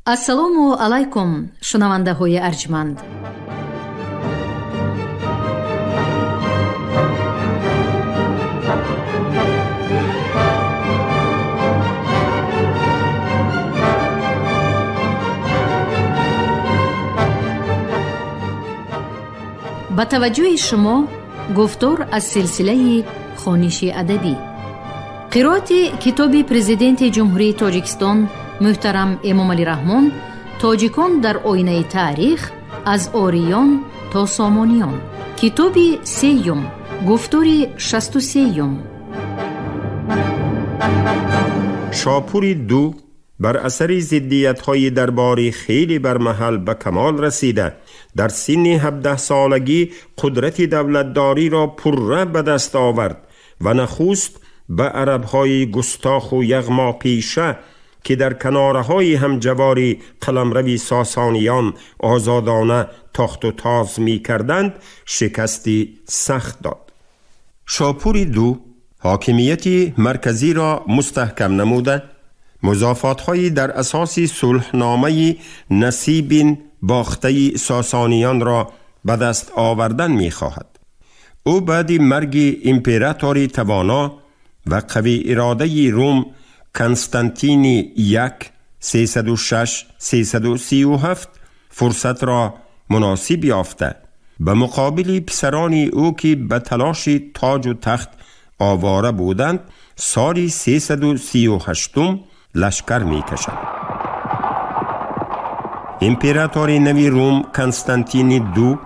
ассалому алайкум шунавандаҳои арҷманд. ба таваҷҷӯҳи шумо гуфтор аз силсилаи хониши адабӣ. қироати китоби президенти ҷумҳурии Тоҷикистон муҳтарам Эмомалӣ Раҳмон «Тоҷикон дар оинаи таърих аз ориён то сомониён». китоби сеюм, гуфтори 63. شاپوری دو بر اثر ضدیت‌های درباری خیلی برمحل به کمال رسیده در سن 17 سالگی قدرت دولتداری را پرره به دست آورد و نخست به عرب‌های گستاخ و یغما پیشه که در کناره‌های همجواری قلمرو ساسانیان آزادانه تاخت و تاز می‌کردند شکستی سخت داد. شاپوری دو حاکمیت مرکزی را مستحکم نموده، مضافات‌های در اساس صلحنامه نصیب باخته ساسانیان را به دست آوردن می‌خواهد. او بعد مرگ امپراتوری توانا و قوی اراده روم کنستانتین یک 306-337 فرصت را مناسب یافته به مقابل پسران او که به تلاش تاج و تخت آواره بودند سال 338 لشکر می کشند. امپراتور نوی روم کنستانتین دو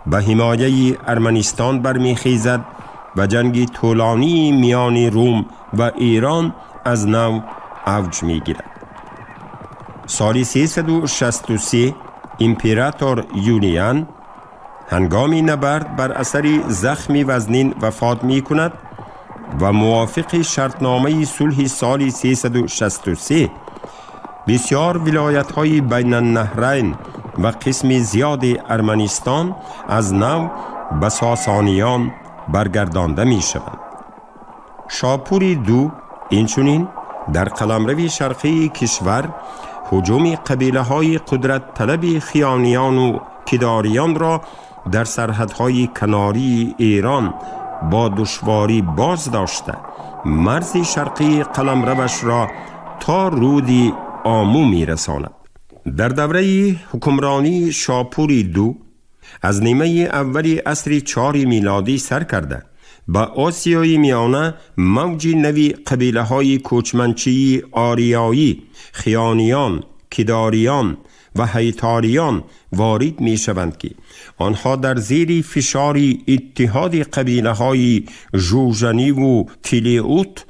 به حمایه ارمنستان برمیخیزد و جنگ طولانی میان روم و ایران از نو اوج میگیرد. سال 363 امپراتور یولیان هنگام نبرد بر اثر زخم وزنین وفات می کند و موافق شرطنامه صلح سال 363 بسیار ولایت‌های بین النهرین و قسم زیاد ارمنستان از نو به ساسانیان برگردانده می شوند. شاپوری دو اینچنین در قلمرو شرقی کشور هجوم قبیله‌های قدرت طلب خیانیان و کداریان را در سرحدهای کناری ایران با دشواری باز داشته مرز شرقی قلمروش را تا رود آمو می رساند. در دوره حکمرانی شاپوری دو از نیمه اولی عصر 4 میلادی سر کرده با آسیای میانه موج نوی قبیله های کوچمنچی آریایی، خیانیان، کداریان و هیتاریان وارد می شوند که آنها در زیر فشار اتحاد قبیله های جوجنی و تلیوت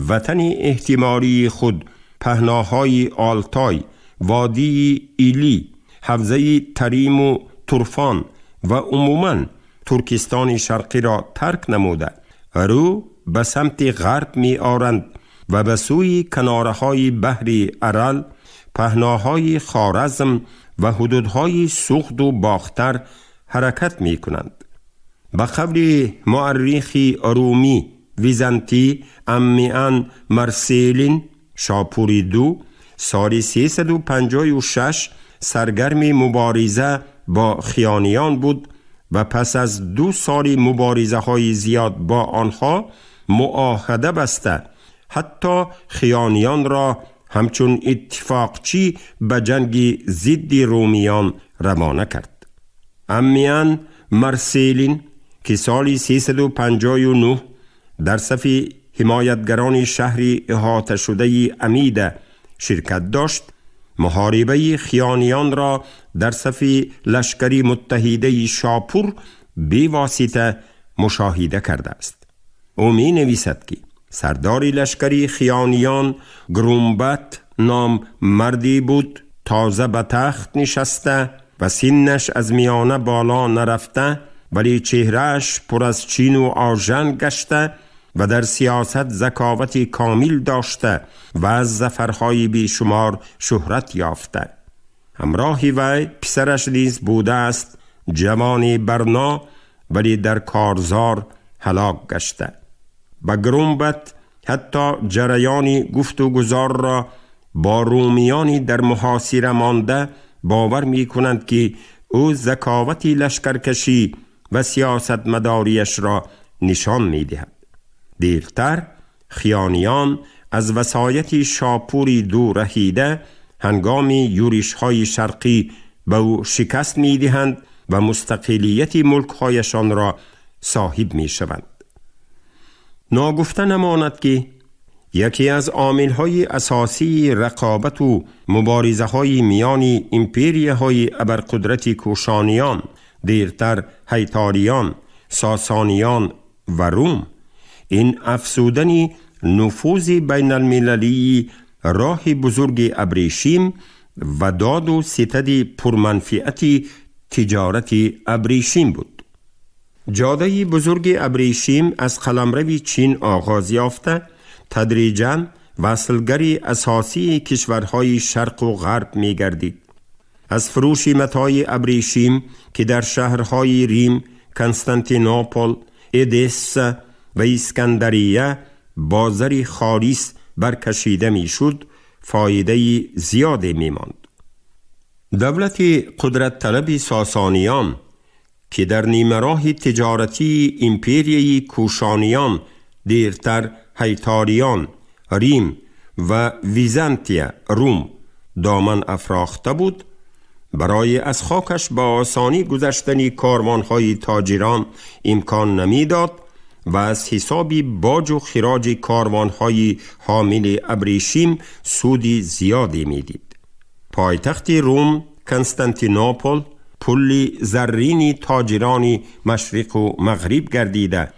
وطن احتمالی خود پهناهای آلتای، وادی ایلی، حوزه تریم و ترفان و عموماً ترکستان شرقی را ترک نموده رو به سمت غرب می آرند و به سوی کنارهای بحر ارل، پهناهای خوارزم و حدودهای سوخت و باختر حرکت می کنند. به قول مورخ رومی ویزانتی امیان مرسیلین شاپوری دو سال 356 سرگرم مبارزه با خیانیان بود و پس از 2 سال مبارزه های زیاد با آنها معاهده بسته حتی خیانیان را همچون اتفاقچی به جنگ ضد رومیان روانه کرد. امیان مرسیلین که سال 359 در صف حمایتگران شهر احاطه شده امیده شرکت داشت محاربه خیانیان را در صف لشکری متحده شاپور بی واسطه مشاهده کرده است. او می نویسد که سردار لشکری خیانیان گرومبت نام مردی بود تازه به تخت نشسته و سنش از میانه بالا نرفته ولی چهرهش پر از چین و آژن گشته و در سیاست ذکاوت کامل داشته و از ظفرهای بیشمار شهرت یافته. همراه وی پسرش نیز بوده است جوانی برنا ولی در کارزار هلاک گشته. با گرومبت حتی جریان گفت و گذار را با رومیانی در محاصره مانده باور می کنند که او ذکاوت لشکرکشی و سیاست مداریش را نشان می دهد. دیرتر خیانیان از وصایت شاپوری دو رهیده هنگام یورش های شرقی به او شکست می دهند و مستقلیت ملک هایشان را صاحب می شوند. ناگفته نماند که یکی از عامل‌های اساسی رقابت و مبارزه‌های میان امپریه‌های ابرقدرت کوشانیان، دیرتر هیتاریان، ساسانیان و روم، این افزودن نفوذ بین المللی راه بزرگ ابریشم و داد و ستد پرمنفعت تجارت ابریشم بود. جاده بزرگ ابریشم از قلمرو چین آغاز یافته تدریجاً وصلگری اساسی کشورهای شرق و غرب می گردید. از فروش متاع ابریشم که در شهرهای ریم، کنستانتینوپل، ادسا و اسکندریه بازاری خالص برکشیده می شد، فایده زیاده می ماند. دولت قدرت طلب ساسانیان که در نیمه راه تجارتی امپریای کوشانیان، دیرتر هیتاریان، ریم و ویزانتیا روم دامن افراخته بود، برای از خاکش با آسانی گذشتن کاروانهای تاجران امکان نمیداد و از حساب باج و خراج کاروانهای حامل ابریشم سودی زیادی میدید. پایتخت روم کنستانتینوپل پل زرین تاجران مشرق و مغرب گردیده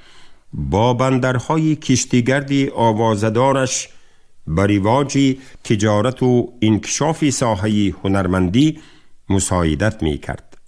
با بندرهای کشتیگردی آوازدارش بر رواج تجارت و انکشاف ساحه هنرمندی مساعدت می کرد.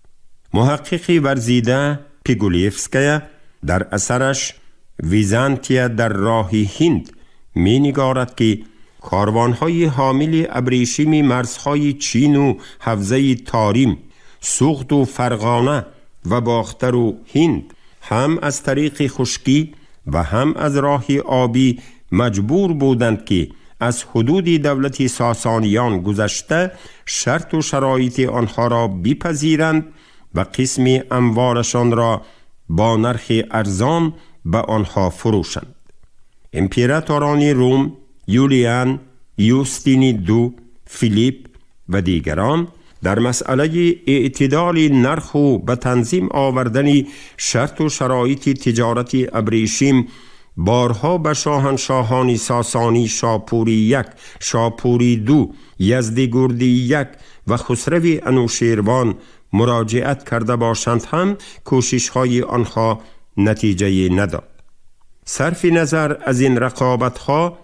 محقق ورزیده پیگولیفسکیا در اثرش ویزانتیا در راه هند می نگارد که کاروانهای حامل ابریشم مرزهای چین و حوزه تاریم، سوخت و فرغانه و باختر و هند هم از طریق خشکی و هم از راه آبی مجبور بودند که از حدود دولت ساسانیان گذشته شرط و شرایط آنها را بپذیرند و قسم اموالشان را با نرخ ارزان به آنها فروشند. امپراتوران روم، یولیان، یوستینی دو، فیلیپ و دیگران در مسئله اعتدال نرخ و به تنظیم آوردن شرط و شرایط تجارت ابریشم بارها به شاهنشاهان ساسانی شاپوری یک، شاپوری دو، یزدگردی یک و خسرو انوشیروان مراجعت کرده باشند هم کوشش‌های آنها نتیجه نداد. صرف نظر از این رقابت‌ها،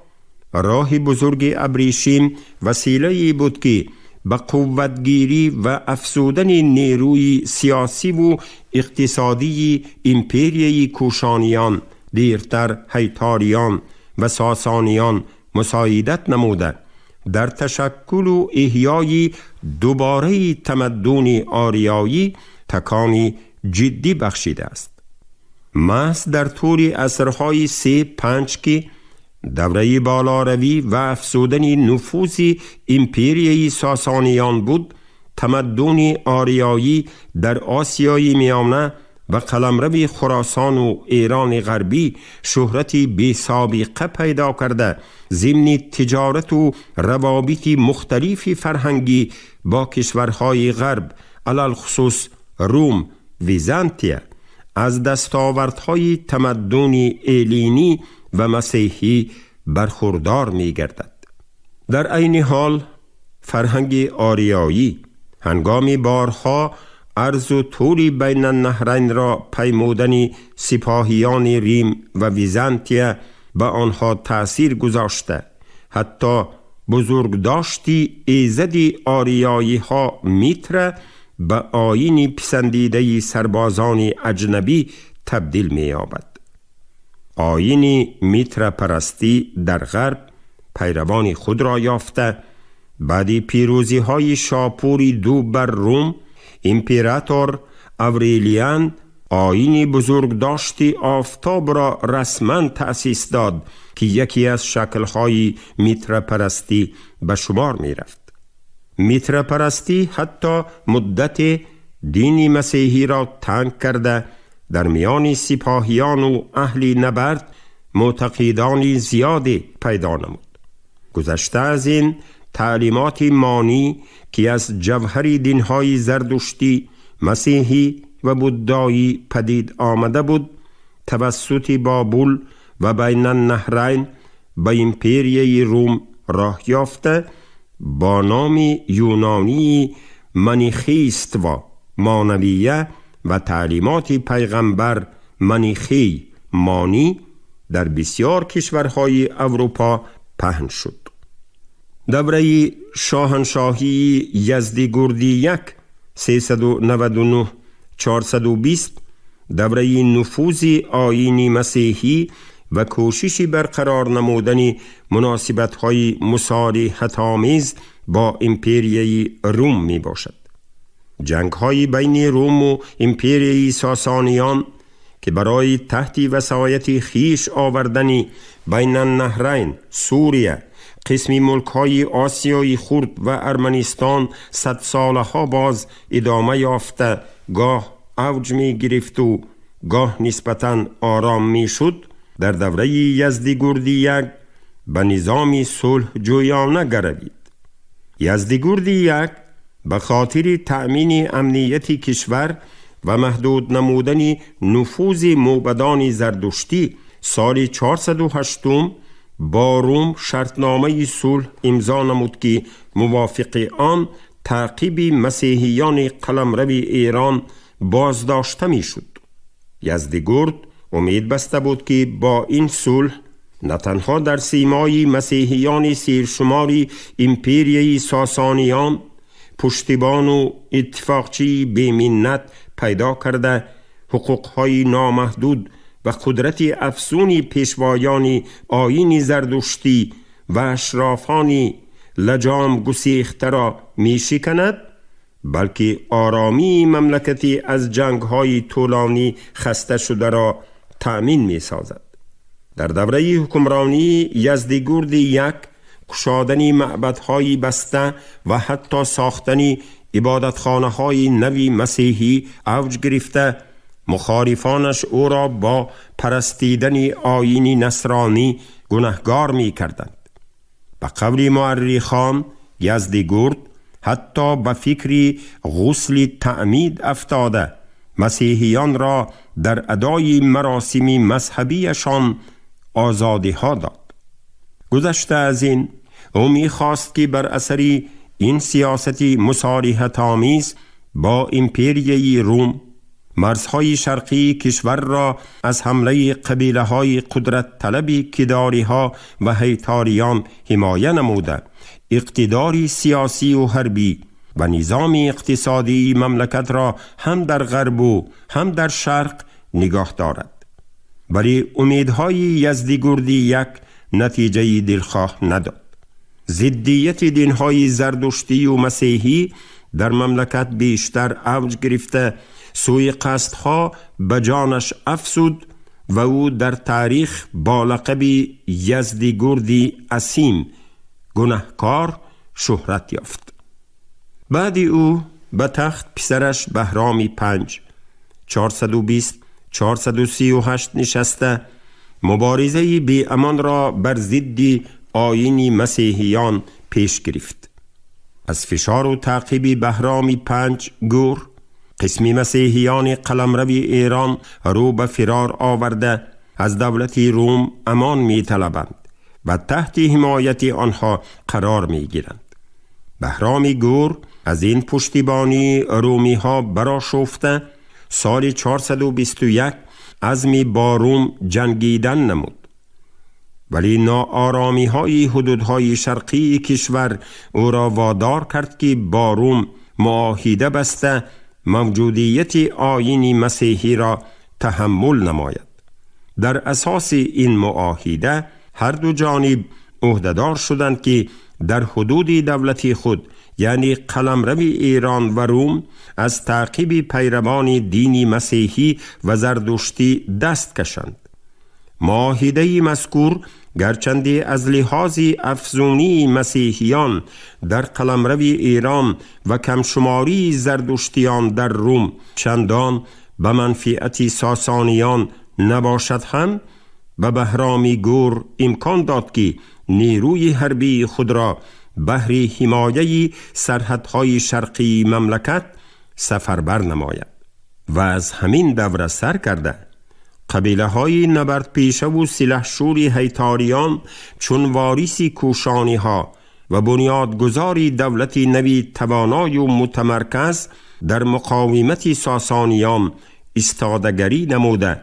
راه بزرگ ابریشم وسیله‌ای بود که به قوتگیری و افزودن نیروی سیاسی و اقتصادی امپریای کوشانیان، دیرتر هیتاریان و ساسانیان مساعدت نموده در تشکل و احیای دوباره تمدن آریایی تکانی جدی بخشیده است. محض در طول عصرهای 3-5 که دوره بالاروی و افزودن نفوذ امپریای ساسانیان بود، تمدن آریایی در آسیای میانه و قلمرو خراسان و ایران غربی شهرتی بی سابقه پیدا کرده، ضمن تجارت و روابط مختلف فرهنگی با کشورهای غرب، علل خصوص روم، ویزانتیا، از دستاوردهای تمدن ایلینی و مسیحی برخوردار می گردد. در عین حال فرهنگ آریایی هنگامی بارها عرض و طول بین النهرین را پیمودن سپاهیان ریم و ویزانتیا به آنها تأثیر گذاشته، حتی بزرگداشتی ایزد آریایی ها میتر به آیین پسندیده سربازان اجنبی تبدیل می یابد. آیین میتر پرستی در غرب پیروان خود را یافته، بعد پیروزی های شاپوری دو بر روم، امپراتور اوریلیان آیین بزرگداشتی آفتاب را رسما تأسیس داد که یکی از شکل‌های میتره پرستی به شمار می رفت. میتره پرستی حتی مدت دین مسیحی را تنگ کرده در میان سپاهیان و اهل نبرد معتقدان زیادی پیدا نمود. گذشته از این، تعلیمات مانی که از جوهر دین‌های زردشتی، مسیحی و بودایی پدید آمده بود، توسط بابل و بین النهرین به امپریای روم راه یافته با نام یونانی منیخیست و مانویه و تعلیمات پیغمبر منیخی مانی در بسیار کشورهای اروپا پهن شد. دوره شاهنشاهی یزدگردی 399-420 دوره نفوذ آیین مسیحی و کوشش برقرار نمودن مناسبت‌های مصالحت‌آمیز با امپریای روم می باشد. جنگ‌های بین روم و امپریای ساسانیان که برای تحت وصایت خیش آوردن بین النهرین، سوریه، قسمی ملک‌های آسیای خرد و ارمنستان 100 سالها باز ادامه یافته گاه اوج می گرفت و گاه نسبتاً آرام می شد، در دوره یزدگردی به نظام صلح جویانه گروید. یزدگردی به خاطر تأمین امنیت کشور و محدود نمودن نفوذ موبدان زردشتی سال 408 با روم شرطنامه صلح امضا نمود که موافق آن تعقیب مسیحیان قلمرو ایران بازداشته می شد. یزدگرد امید بسته بود که با این صلح نه تنها در سیمای مسیحیان سیرشماری امپریای ساسانیان پشتیبان و اتفاقچی بی‌منت پیدا کرده حقوقهای نامحدود و قدرت افزون پیشوایان آیین زردشتی و اشرافان لجام گسیخته را می شکند، بلکه آرامی مملکتی از جنگ‌های طولانی خسته شده را تأمین می سازد. در دوره حکمرانی یزدگرد گشادن معبدهای بسته و حتی ساختن عبادتخانه‌های نوی مسیحی اوج گرفته، مخالفانش او را با پرستیدن آیین نصرانی گناهگار می کردند. به قول مورخان، یزدگرد حتی به فکر غسل تعمید افتاده مسیحیان را در ادای مراسم مذهبیشان آزادی ها داد. گذشته از این، او می خواست که بر اثر این سیاست مصالحت آمیز با امپریای روم مرزهای شرقی کشور را از حمله قبیله های قدرت طلب کداری ها و هیتاریان حمایه نموده اقتداری سیاسی و حربی و نظام اقتصادی مملکت را هم در غرب و هم در شرق نگاه دارد. ولی امیدهای یزدگردی نتیجه دلخواه نداد. ضدیت دینهای زردشتی و مسیحی در مملکت بیشتر اوج گرفته، سوی قصدها به جانش افسود و او در تاریخ با لقب یزدگردی اسیم، گناهکار، شهرت یافت. بعد او به تخت پسرش بهرام 5 420-438 نشسته مبارزه بی امان را بر ضد آیین مسیحیان پیش گرفت. از فشار و تعقیب بهرام 5 گور قسمی مسیحیان قلمرو ایران رو به فرار آورده از دولت روم امان می طلبند و تحت حمایت آنها قرار می گیرند. بهرام گور از این پشتیبانی رومی ها برآشفته سال 421 عزم با روم جنگیدن نمود. ولی ناآرامی های حدودهای شرقی کشور او را وادار کرد که با روم معاهده بسته موجودیت آیین مسیحی را تحمل نماید. در اساس این معاهده هر دو جانب عهده‌دار شدند که در حدود دولت خود یعنی قلمرو ایران و روم از تعقیب پیروان دینی مسیحی و زردشتی دست کشند. معاهده مذکور گرچند از لحاظ افزونی مسیحیان در قلمرو ایران و کمشماری زردشتیان در روم چندان به منفعت ساسانیان نباشد هم، به بهرام گور امکان داد که نیروی حربی خود را بهر حمایه سرحدهای شرقی مملکت سفربر نماید و از همین دوره سر کرده قبیله های نبرد پیشه و سلحشور هیتاریان چون واریسی کوشانی ها و بنیادگذاری دولت نوی توانای و متمرکز در مقاومت ساسانیان استادگری نموده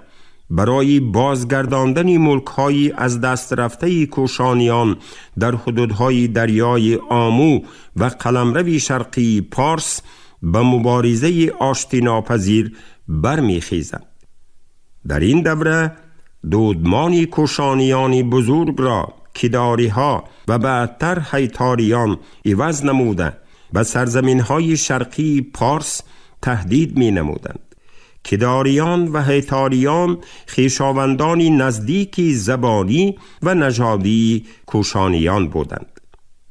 برای بازگرداندن ملک‌های از دست رفته کوشانیان در حدودهای دریای آمو و قلمرو شرقی پارس به مبارزه آشتیناپذیر برمیخیزند. در این دوره دودمان کوشانیان بزرگ را کداری ها و بعدتر هیتاریان عوض نموده و سرزمین های شرقی پارس تهدید می نمودند. کداریان و هیتاریان خویشاوندان نزدیکی زبانی و نژادی کوشانیان بودند.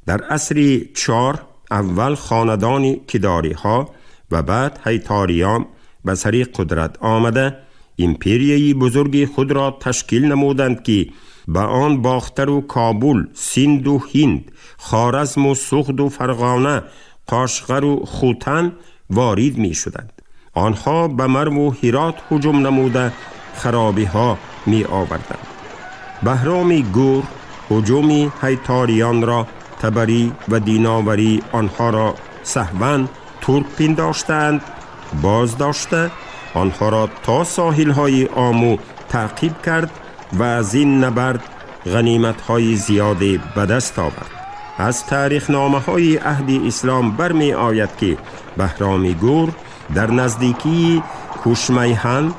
در عصر 4 اول خاندان کداری ها و بعد هیتاریان به سر قدرت آمده امپریای بزرگ خود را تشکیل نمودند که به آن باختر و کابل، سند و هند، خوارزم و سغد و فرغانه، قاشغر و خوتن وارد می شدند. آنها به مرو و هرات هجوم نموده خرابی ها می آوردند. بهرام گور هجوم هیتاریان را تبری و دیناوری آنها را سهواً ترک پنداشتند، باز داشته آنها را تا ساحل های آمو تعقیب کرد و از این نبرد غنیمت های زیادی به دست آورد. از تاریخ نامه های عهد اسلام برمی آید که بهرام گور در نزدیکی کوشمیهن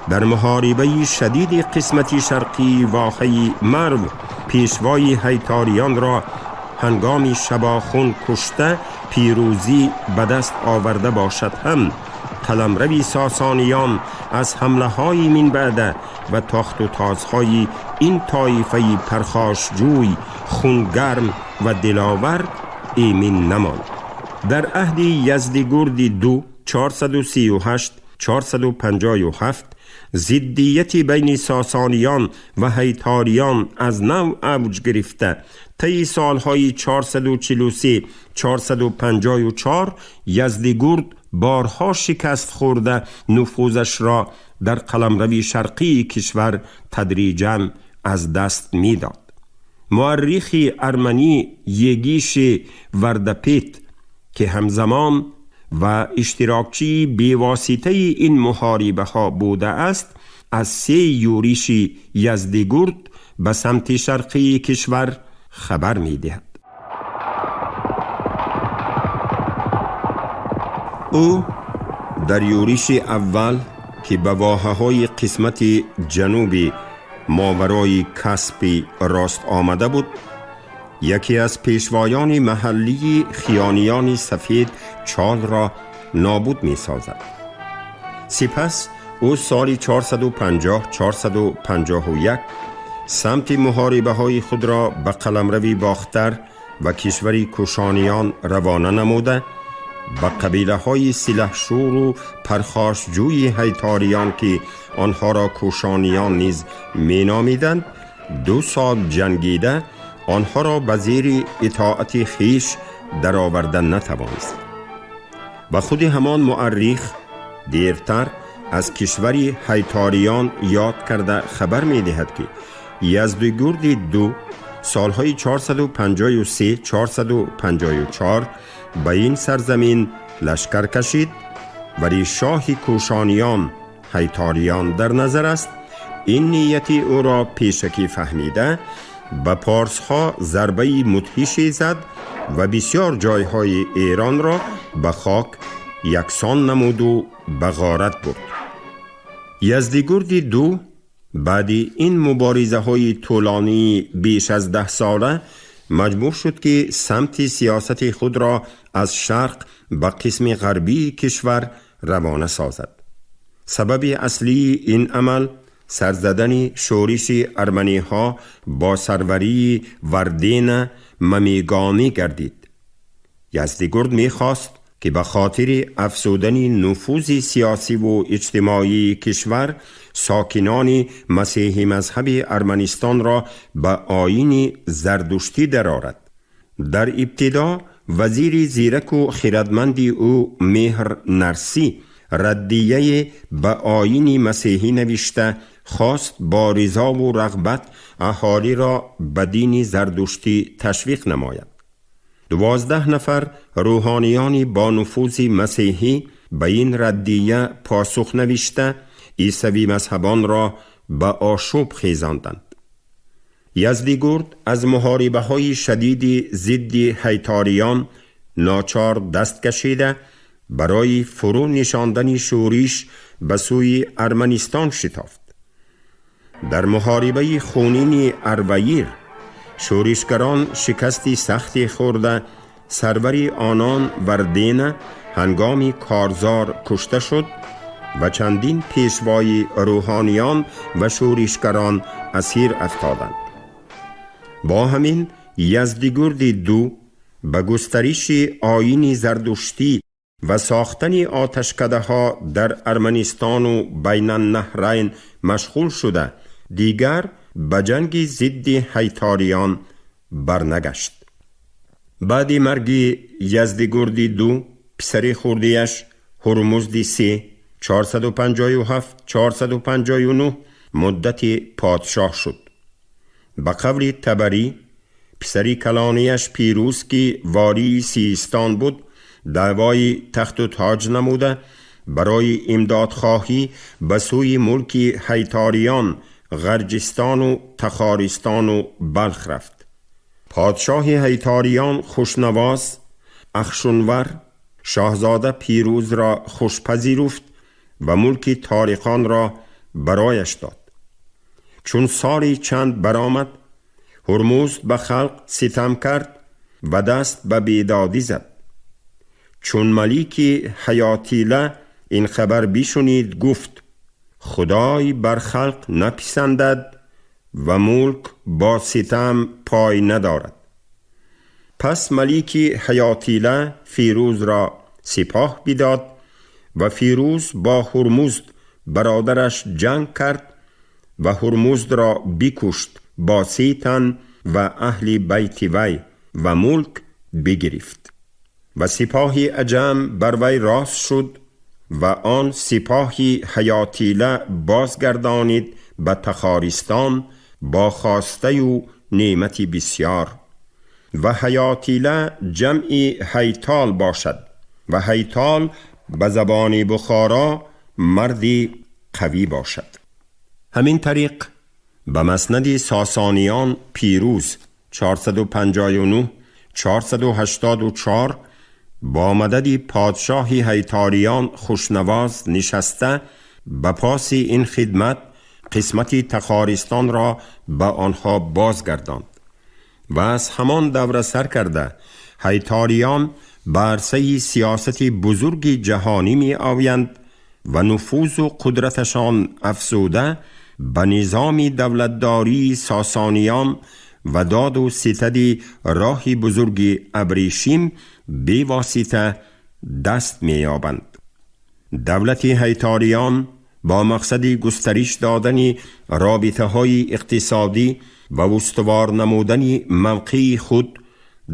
در محاربه شدید قسمت شرقی واقع مرو پیشوای هیتاریان را هنگام شباخون کشته پیروزی به دست آورده باشد هم قلمرو ساسانیان از حمله های من بعد و تاخت و تازهای این طایفه پرخاشجوی خونگرم و دلاور ایمن نماند. در عهد یزدگرد دو 438 457 ضدیت بین ساسانیان و هیتاریان از نو اوج گرفته طی سالهای 443 454 یزدگرد بارها شکست خورده نفوذش را در قلمرو شرقی کشور تدریجاً از دست می‌داد. مورخ ارمنی یگیش وردپیت که همزمان و اشتراکچی بیواسطه این محاربه ها بوده است از 3 یورش یزدگرد به سمت شرقی کشور خبر می دهد. او در یورش اول که به واحه‌های قسمت جنوبی ماورای کاسپی راست آمده بود یکی از پیشوایان محلی خیانیان سفید چال را نابود می سازد. سپس او سال 450-451 سمت محاربه های خود را به قلمرو باختر و کشور کوشانیان روانه نموده به قبیله های سلحشور و پرخاشجوی هیتاریان که آنها را کوشانیان نیز می نامیدند 2 سال جنگیده آنها را به زیر اطاعت خیش در آوردن نتوانست. و خود همان مورخ دیرتر از کشور هیتاریان یاد کرده خبر می دهد که یزدگرد دو سالهای 453 454 به این سرزمین لشکر کشید ولی شاه کوشانیان هیتاریان در نظر است. این نیت او را پیشکی فهمیده به پارس ها ضربه مدهشی زد و بسیار جایهای ایران را به خاک یکسان نمود و به غارت برد. یزدگرد دو بعد این مبارزه های طولانی بیش از 10 ساله مجبور شد که سمت سیاست خود را از شرق به قسم غربی کشور روانه سازد. سبب اصلی این عمل سرزدن شورش ارمنی ها با سروری وردین ممیگانی گردید. یزدگرد می خواست که به خاطر افزودن نفوذ سیاسی و اجتماعی کشور ساکنان مسیحی مذهب ارمنستان را به آیین زردشتی درآورد. در ابتدا وزیر زیرک و خردمند او مهر نرسی ردیه به آیین مسیحی نوشته خواست با رضا و رغبت اهالی را به دین زردشتی تشویق نماید. 12 نفر روحانیان با نفوذ مسیحی به این ردیه پاسخ نوشته عیسوی مذهبان را به آشوب خیزاندند. یزدگرد از محاربه های شدید ضد هیتاریان ناچار دست کشیده برای فرو نشاندن شورش به سوی ارمنستان شتافت. در محاربه خونین ارویر شورشگران شکستی سختی خورده سرور آنان وردین هنگامی کارزار کشته شد و چندین پیشوای روحانیان و شورشگران اسیر افتادند. با همین یزدگرد دو به گسترش آیین زردشتی و ساختن آتشکده ها در ارمنستان و بین النهرین مشغول شده دیگر به جنگ ضد هیتاریان برنگشت. بعد مرگ یزدگرد دو پسر خردیش هرمزد سه 457-459 مدت پادشاه شد. به قول تبری پسر کلانیش پیروز که والی سیستان بود دعوای تخت و تاج نموده برای امدادخواهی به سوی ملک هیتاریان غرجستان و تخارستان و بلخ رفت. پادشاه هیتاریان خوشنواز اخشنور شاهزاده پیروز را خوشپذیرفت و ملک تارقان را برایش داد. چون سالی چند برآمد هرمزد به خلق ستم کرد و دست به بیدادی زد. چون ملیک حیاتیله این خبر بشنید گفت خدای بر خلق نپسندد و ملک با ستم پای ندارد. پس ملیک حیاتیله فیروز را سپاه بداد و فیروز با هرمزد برادرش جنگ کرد و هرمزد را بکشت با 3 تن و اهل بیت وی و ملک بگرفت و سپاه عجم بر وی راست شد و آن سپاه حیاتیله بازگردانید به تخارستان با خواسته و نعمت بسیار و حیاتیله جمع هیتال باشد و هیتال به زبان بخارا مردی قوی باشد. همین طریق به مسند ساسانیان پیروز 459-484 با مدد پادشاه هیتاریان خوشنواز نشسته به پاس این خدمت قسمت تخارستان را به آنها بازگرداند و از همان دوره سر کرده هیتاریان به عرصه سیاست بزرگ جهانی می آویند و نفوذ و قدرتشان افزوده به نظام دولتداری ساسانیان و داد و ستد راه بزرگ ابریشم به واسطه دست می یابند. دولت هیتاریان با مقصد گسترش دادن رابطه های اقتصادی و استوار نمودن موقع خود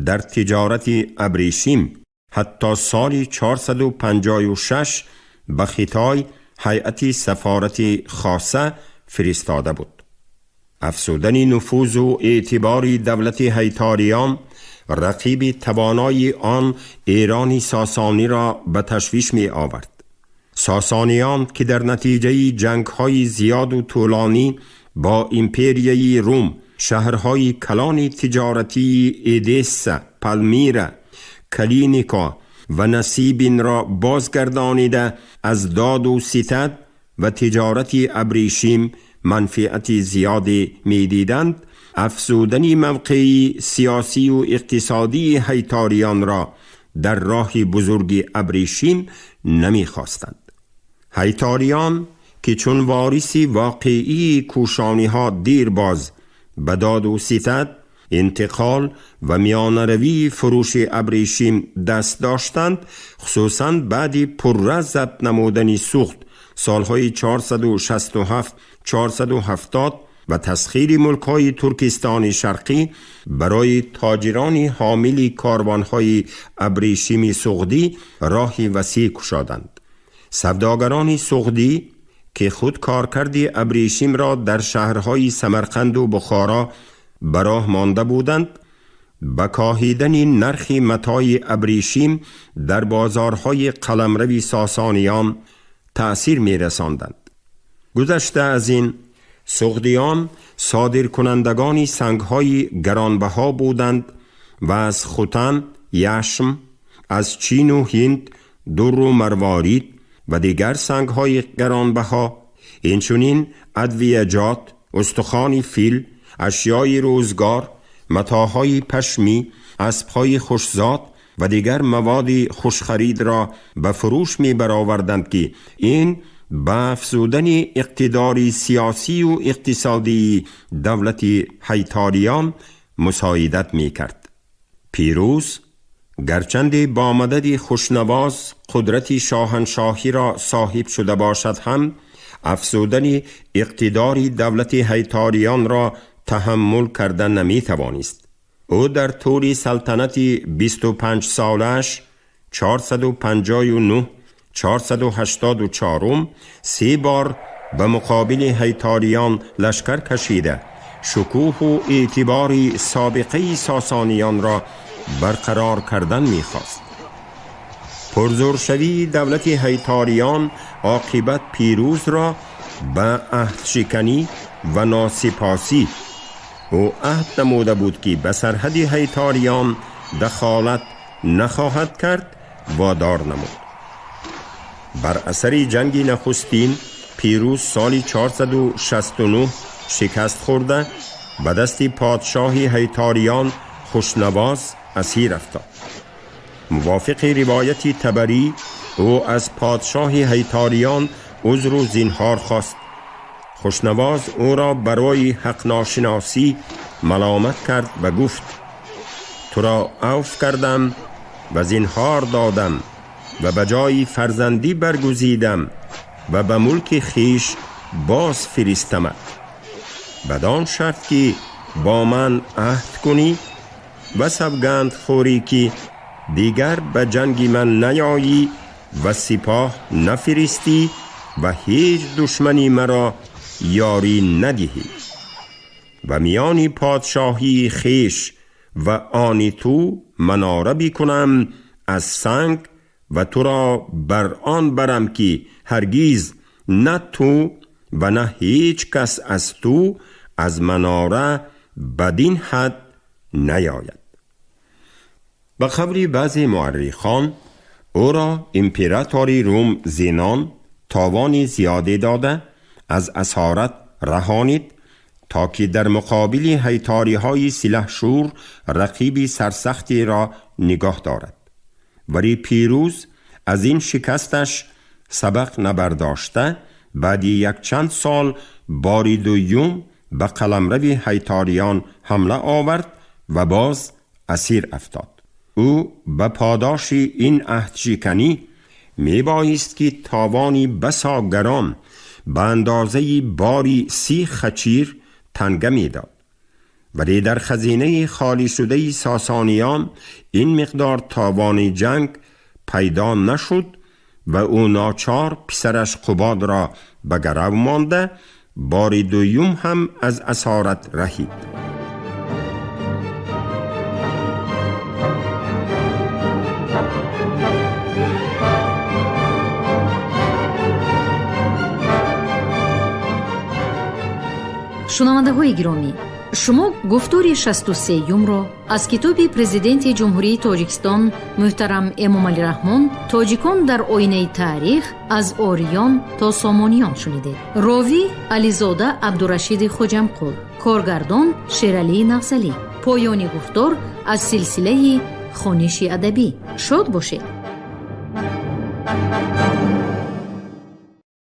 در تجارت ابریشم حتی سال 456 به خیتای هیئت سفارت خاصه فرستاده بود. افزودن نفوذ و اعتبار دولت هیتاریان رقیب توانای آن ایران ساسانی را به تشویش می آورد. ساسانیان که در نتیجه جنگ‌های زیاد و طولانی با امپریای روم شهرهای کلان تجارتی ادیسا، پالمیرا، کلینیکا و نسیبین را بازگردانیده از داد و ستد و تجارت ابریشم منفعت زیادی می دیدند، افزودن موقعی سیاسی و اقتصادی هیتاریان را در راه بزرگ ابریشم نمی خواستند. هیتاریان که چون وارثی واقعی کوشانی ها دیر باز به داد و ستد، انتقال و میانروی فروش ابریشم دست داشتند، خصوصاً بعد پررزت نمودنی سوخت سالهای 467 470 و تسخیر ملک‌های ترکستان شرقی برای تاجران حامل کاروان‌های ابریشم سغدی راهی وسیع گشادند. سوداگران سغدی که خود کارکرد ابریشم را در شهرهای سمرقند و بخارا به راه مانده بودند، با کاهیدن نرخ متاع ابریشم در بازارهای قلمرو ساسانیان تأثیر می رساندند. گذشته از این، سغدیان صادر کنندگان سنگ‌های گرانبها بودند و از خوتن، یشم، از چین و هند، در و مروارید و دیگر سنگ‌های گرانبها، اینچنین ادویه‌جات، استخوان فیل، اشیای روزگار، متاعهای پشمی، اسب‌های خوشزاد و دیگر مواد خوشخرید را به فروش می برآوردند که این به افزودن اقتدار سیاسی و اقتصادی دولت هیتاریان مساعدت می کرد. پیروز گرچند با مدد خوشنواز قدرت شاهنشاهی را صاحب شده باشد هم، افزودن اقتدار دولت هیتاریان را تحمل کردن نمی توانست. او در طول سلطنت 25 سالش 459 484 3 بار به مقابل هیتاریان لشکر کشیده شکوه و اعتبار سابقه ساسانیان را برقرار کردن می‌خواست. پرزورشوی دولت هیتاریان عاقبت پیروز را به عهدشکنی و ناسپاسی او عهد نموده بود که به سرحد هیتاریان دخالت نخواهد کرد وادار نمود. بر اثر جنگ نخستین پیروز سال 469 شکست خورده به دست پادشاه هیتاریان خوشنواز اسیر افتاد. موافق روایت طبری او از پادشاه هیتاریان عذر و زنهار خواست. خوشنواز او را برای حق ناشناسی ملامت کرد و گفت: تو را عفو کردم و زنهار دادم و به جای فرزندی برگزیدم و به ملک خیش باز فرستمت، بدان شرط که با من عهد کنی و سوگند خوری که دیگر به جنگ من نیایی و سپاه نفرستی و هیچ دشمنی مرا یاری ندهی و میان پادشاهی خیش و آن تو مناره بکنم از سنگ و تو را بر آن برم که هرگیز نه تو و نه هیچ کس از تو از مناره بدین حد نیاید. به قول بعضی مورخان او را امپراتوری روم زنان تاوان زیاده داده از اسارت رهانید تا که در مقابل هیتاری های سلحشور رقیب سرسختی را نگاه دارد. ولی پیروز از این شکستش سبق نبرداشته بعد یک چند سال بار دوم به قلمرو هیتاریان حمله آورد و باز اسیر افتاد. او به پاداش این عهدشکنی می بایست که تاوانی بسا گران به اندازه باری 30 خچیر تنگه می داد. ولی در خزینه خالی شده ساسانیان این مقدار تاوان جنگ پیدا نشد و او ناچار پسرش قباد را به گرو مانده بار دوم هم از اسارت رهید. شنونده های گرامی، شما گفتار 63 را از کتاب پرزیدنت جمهوری تاجیکستان محترم امامعلی رحمان تاجیکان در آینه تاریخ از آریان تا سامانیان شنیده. راوی علیزاده عبدالرشید خوجمقل، کارگردان شیرعلی نغزلی. پایان گفتار از سلسله خوانش ادبی. شاد باشید.